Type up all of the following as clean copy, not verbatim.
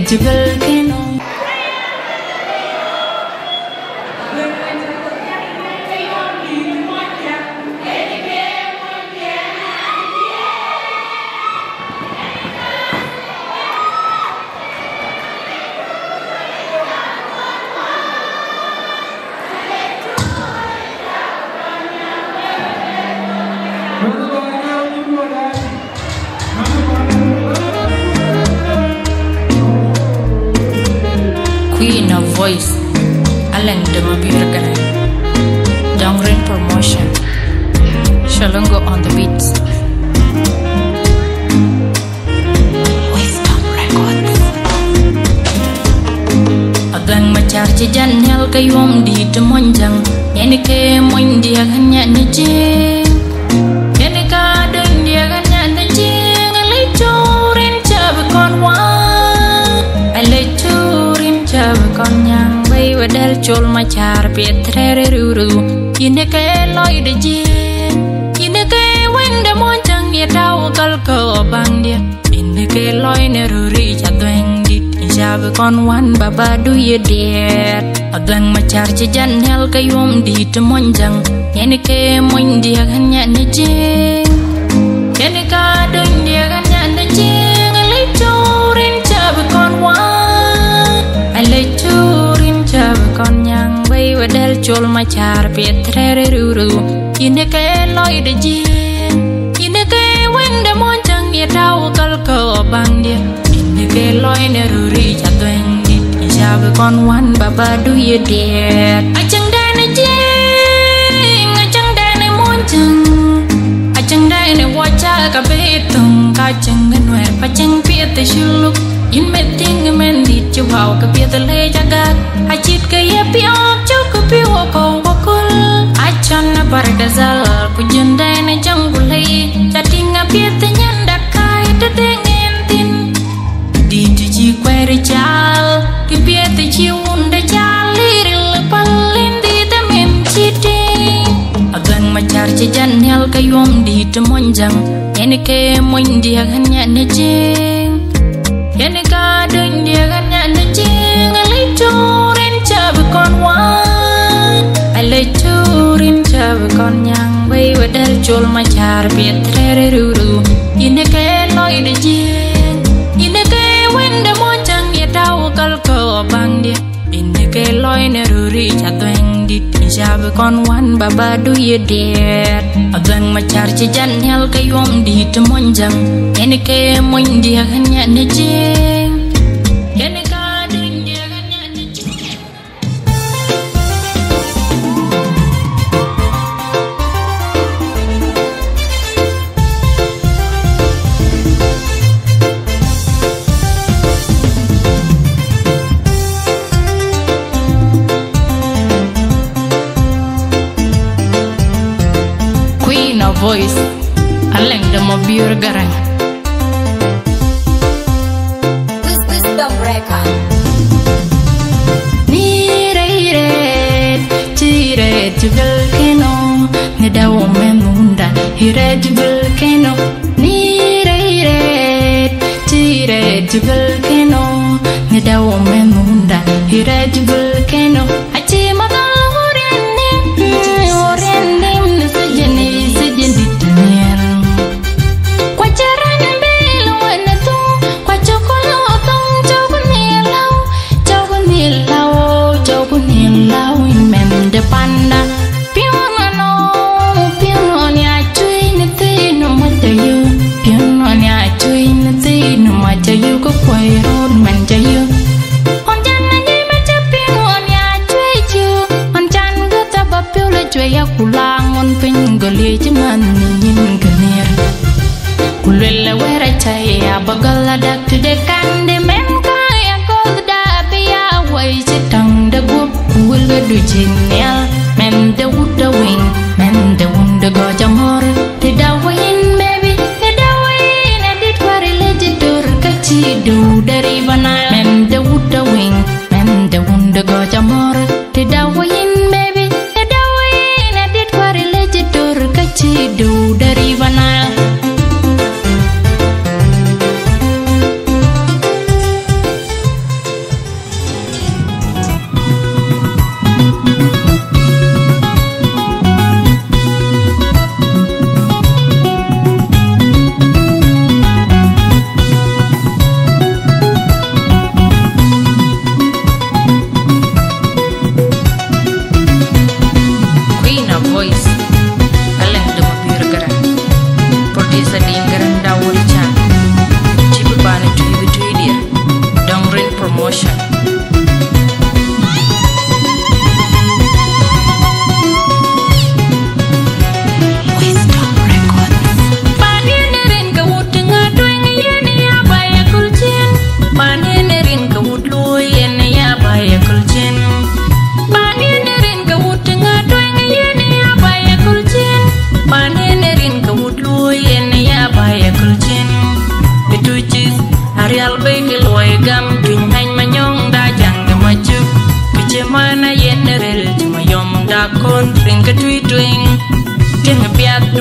to volcano. Queen of Voice, Alain de Mabirgare, Dongrin Promotion, Shalongo on the beats. Wisdom Records. Agang macar cijan hel kayom di temonjang, yani ke moin dia hanya neje, yani kadang dia hanya neje, ngalai corin cabekon wang, alai corin cabekon yang bay wadal col macar pietre ruru, yine ke loy deje, yine ke wenda monjang dia tahu kal ke bang dia, yine ke loy neruri jatueng dit, cabekon wan babadu ye diet. Agang macar cijan hel kayom di temonjang, yani ke moin dia hanya neje, yani kadang dia hanya neje, alai corin cabekon wang, alai corin cabekon yang bay wadal col macar pietre ruru, yine ke loy deje, yine ke wenda monjang dia tahu kal ke bang dia, yine ke loy neruri jatueng dit, cabekon wan babadu ye diet. Acang dane jing, acang dane monjang, acang dane waca kabetung, kacang genwer pacang piete shuluk, in meting men dit jawau ke piete le jagat, acit ke ye piok cok ke piwo ko wakul, acan na pargazal kujen dane janggulai, catinga piete nyanda kai tetengen tin, di tuji kwere jal, ke piete ciunda jaliril palin di temen citi. Agang macar cijan hel kayom di temonjang, yani ke moin dia hanya neje, yani kadang dia hanya neje, alai corin cabekon wang, alai corin cabekon yang bay wadal col macar pietre ruru, yine ke loy deje, yine ke wenda monjang dia tahu kal ke bang dia, yine ke loy neruri jatueng dit, cabekon wan babadu ye diet. Agang macar cijan hel kayom di temonjang, yani ke moin dia hanya neje, yani kadang dia hanya neje. Queen of Voice, Alain de Mabirgare. Wisdom Records. Tire to volcano, nedawo memunda, hire to volcano. Tire to volcano, nedawo memunda, hire to volcano. Aci magal horenim nesejeni ditenir. Kwa caranya belu wanatu, kwa chokolo tong chokunilau men de panda. Piano nya cui neti no matayu, piano nya cui neti no matayu ko kwai road man jayu. Honjan nani maca piano nya cui ju, honjan gata bapiu la cui ya kulang on pinggoli cuman nyin kenir. Kulele wera caya bagala dak tu dekan de men kaya kol da biya wai citang da gup kul gadu jinel men de wuda wing men de wunda go jamor te da win baby te da win edit kwari leje dur kaci du dari banal men de wuda wing men de wunda go jamor te da win baby te da win edit kwari leje dur kaci du dari banal.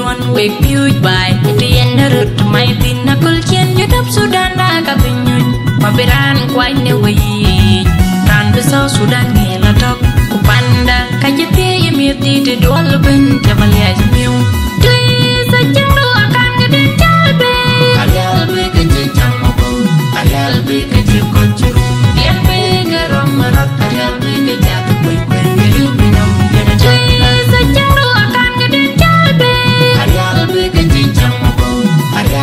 luan wek piuj bai tien darut mai tin na kul chen yudap Sudan da ka pinyuj maberan kwai ne wi tan beso Sudan ngela tok kupanda kajete yemiti de dol ben jabalia jmiu tui sa chendo akan gede jalbe albe ke jang mopo albe ke jikochuru yembe garam marat albe ke jat koi koi gelu binam yana tui sa chendo akan gede jalbe albe ke jang mopo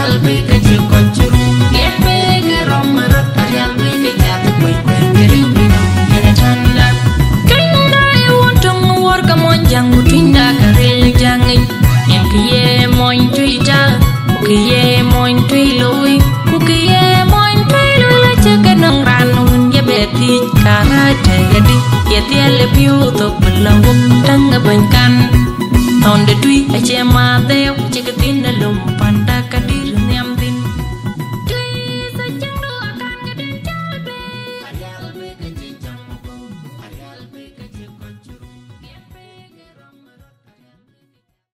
albe ke jikochuru yembe garam marat albe ke jat koi koi gelu binam yana tanda kainda e wontung war ka monjang mutinda karel jangin em kiye moin tuita kiye moin tui lui kiye moin tui lui la chakanang ranun ye beti kara tayadi ye tiele piu to pelawu tang bankan on de tui ache ma de